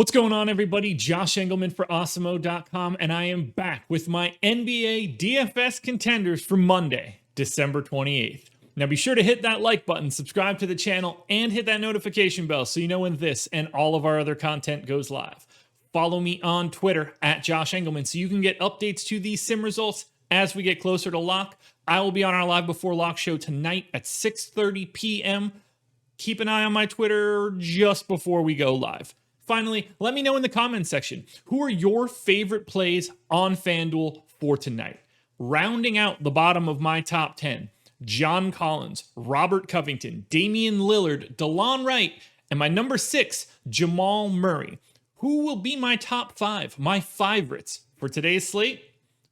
What's going on, everybody? Josh Engleman for Awesemo.com, and I am back with my NBA DFS contenders for Monday, December 28th. Now be sure to hit that like button, subscribe to the channel, and hit that notification bell so you know when this and all of our other content goes live. Follow me on Twitter at Josh Engleman so you can get updates to these sim results as we get closer to lock. I will be on our Live Before Lock show tonight at 6:30 p.m. Keep an eye on my Twitter just before we go live. Finally, let me know in the comments section, who are your favorite plays on FanDuel for tonight? Rounding out the bottom of my top 10, John Collins, Robert Covington, Damian Lillard, DeLon Wright, and my number 6, Jamal Murray. Who will be my top 5, my favorites for today's slate?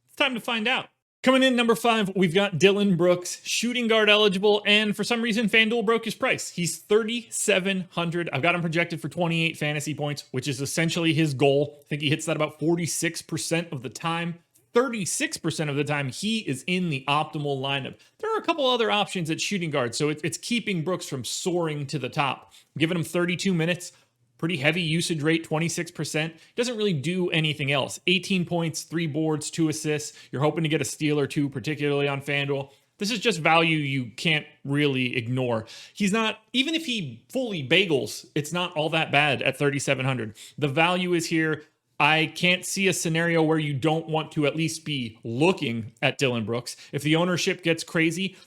It's time to find out. Coming in number 5, we've got Dillon Brooks, shooting guard eligible, and for some reason, FanDuel broke his price. He's 3,700. I've got him projected for 28 fantasy points, which is essentially his goal. I think he hits that about 46% of the time. 36% of the time, he is in the optimal lineup. There are a couple other options at shooting guard, so it's keeping Brooks from soaring to the top. I'm giving him 32 minutes. Pretty heavy usage rate, 26%. Doesn't really do anything else. 18 points, 3 boards, 2 assists. You're hoping to get a steal or 2, particularly on FanDuel. This is just value you can't really ignore. He's not, even if he fully bagels, it's not all that bad at 3,700. The value is here. I can't see a scenario where you don't want to at least be looking at Dillon Brooks. If the ownership gets crazy,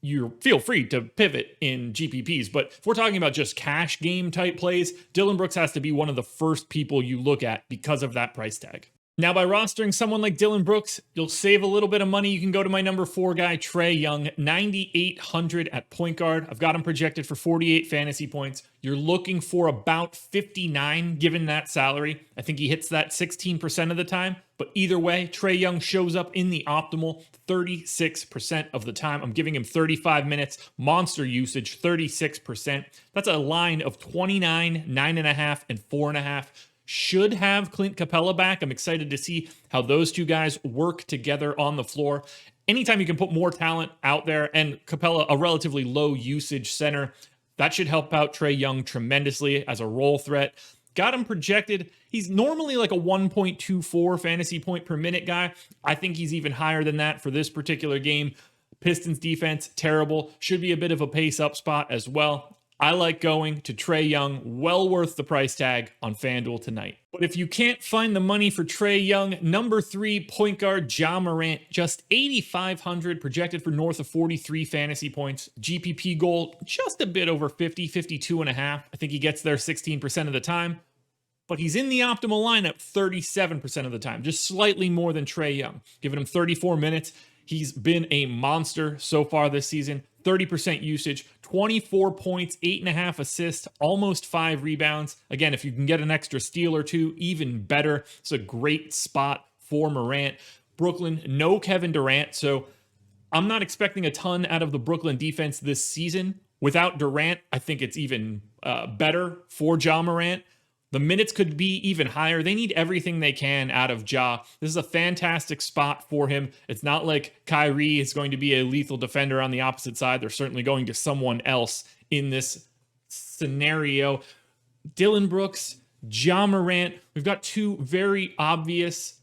you feel free to pivot in GPPs, but if we're talking about just cash game type plays, Dillon Brooks has to be one of the first people you look at because of that price tag. Now, by rostering someone like Dillon Brooks, you'll save a little bit of money. You can go to my number 4 guy, TRAE Young, 9,800 at point guard. I've got him projected for 48 fantasy points. You're looking for about 59 given that salary. I think he hits that 16% of the time, but either way, TRAE Young shows up in the optimal 36% of the time. I'm giving him 35 minutes, monster usage, 36%. That's a line of 29, 9.5, and 4.5. Should have Clint Capella back. I'm excited to see how those two guys work together on the floor. Anytime you can put more talent out there, and Capella, a relatively low usage center, that should help out TRAE Young tremendously as a role threat. Got him projected. He's normally like a 1.24 fantasy point per minute guy. I think he's even higher than that for this particular game. Pistons defense, terrible. Should be a bit of a pace up spot as well. I like going to TRAE Young, well worth the price tag on FanDuel tonight. But if you can't find the money for TRAE Young, number 3 point guard Ja Morant, just 8,500, projected for north of 43 fantasy points. GPP goal, just a bit over 50, 52.5. I think he gets there 16% of the time. But he's in the optimal lineup 37% of the time, just slightly more than TRAE Young. Giving him 34 minutes. He's been a monster so far this season. 30% usage, 24 points, 8.5 assists, almost 5 rebounds. Again, if you can get an extra steal or 2, even better. It's a great spot for Morant. Brooklyn, no Kevin Durant, so I'm not expecting a ton out of the Brooklyn defense this season. Without Durant, I think it's even better for Ja Morant. The minutes could be even higher. They need everything they can out of Ja. This is a fantastic spot for him. It's not like Kyrie is going to be a lethal defender on the opposite side. They're certainly going to someone else in this scenario. Dillon Brooks, Ja Morant. We've got 2 very obvious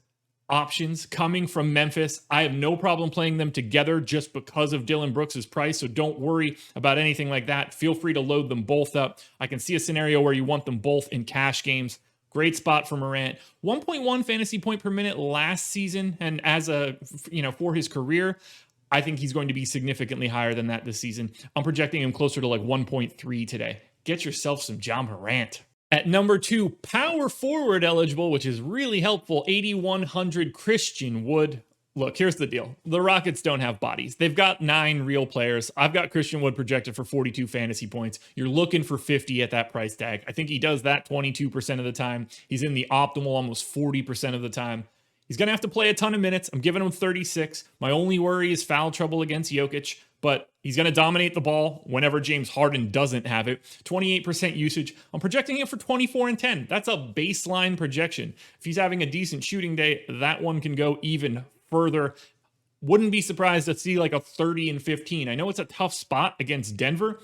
options coming from Memphis. I have no problem playing them together just because of Dillon Brooks' price, so don't worry about anything like that. Feel free to load them both up. I can see a scenario where you want them both in cash games. Great spot for Morant. 1.1 fantasy point per minute last season, and as a, for his career, I think he's going to be significantly higher than that this season. I'm projecting him closer to like 1.3 today. Get yourself some Ja Morant. At number 2, power forward eligible, which is really helpful, 8,100 Christian Wood. Look, here's the deal. The Rockets don't have bodies. They've got 9 real players. I've got Christian Wood projected for 42 fantasy points. You're looking for 50 at that price tag. I think he does that 22% of the time. He's in the optimal almost 40% of the time. He's going to have to play a ton of minutes. I'm giving him 36. My only worry is foul trouble against Jokic, but he's going to dominate the ball whenever James Harden doesn't have it. 28% usage. I'm projecting him for 24 and 10. That's a baseline projection. If he's having a decent shooting day, that one can go even further. Wouldn't be surprised to see like a 30 and 15. I know it's a tough spot against Denver,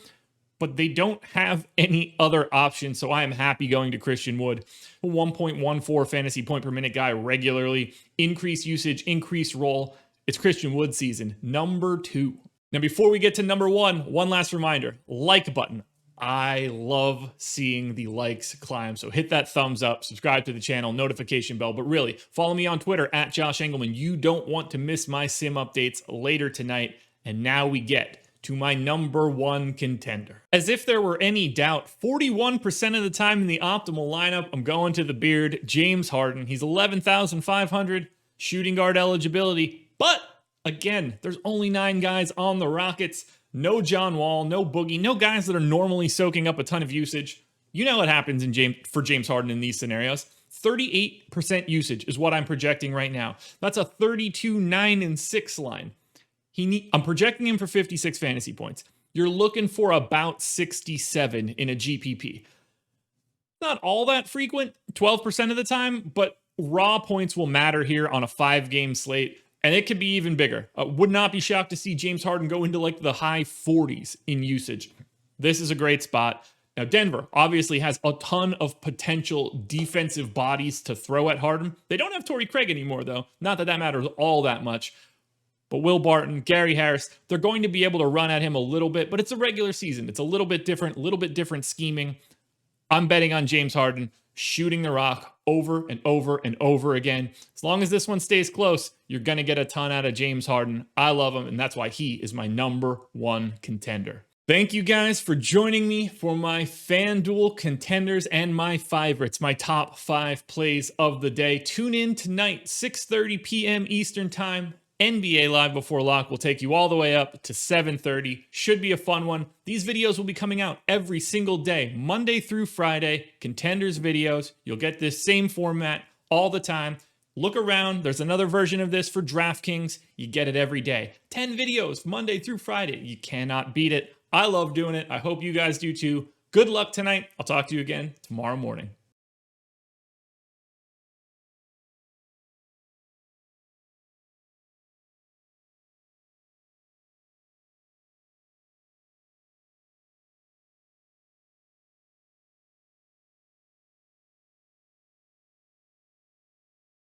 but they don't have any other options, so I am happy going to Christian Wood, a 1.14 fantasy point per minute guy regularly, increased usage, increased role. It's Christian Wood season, number 2. Now, before we get to number 1, one last reminder, like button. I love seeing the likes climb, so hit that thumbs up, subscribe to the channel, notification bell, but really, follow me on Twitter, at Josh Engleman. You don't want to miss my sim updates later tonight, and now we get to my number 1 contender. As if there were any doubt, 41% of the time in the optimal lineup, I'm going to the beard, James Harden. He's 11,500 shooting guard eligibility, but again, there's only 9 guys on the Rockets. No John Wall, no Boogie, no guys that are normally soaking up a ton of usage. You know what happens for James Harden in these scenarios. 38% usage is what I'm projecting right now. That's a 32, 9, and 6 line. I'm projecting him for 56 fantasy points. You're looking for about 67 in a GPP. Not all that frequent, 12% of the time, but raw points will matter here on a 5-game slate. And it could be even bigger. Would not be shocked to see James Harden go into like the high 40s in usage. This is a great spot. Now, Denver obviously has a ton of potential defensive bodies to throw at Harden. They don't have Torrey Craig anymore, though. Not that that matters all that much. But Will Barton, Gary Harris, they're going to be able to run at him a little bit, but it's a regular season. It's a little bit different scheming. I'm betting on James Harden shooting the rock over and over and over again. As long as this one stays close, you're going to get a ton out of James Harden. I love him, and that's why he is my number 1 contender. Thank you guys for joining me for my FanDuel contenders and my favorites, my top 5 plays of the day. Tune in tonight, 6:30 p.m. Eastern Time. NBA Live Before Lock will take you all the way up to 7:30. Should be a fun one. These videos will be coming out every single day, Monday through Friday. Contenders videos. You'll get this same format all the time. Look around. There's another version of this for DraftKings. You get it every day. 10 videos, Monday through Friday. You cannot beat it. I love doing it. I hope you guys do too. Good luck tonight. I'll talk to you again tomorrow morning.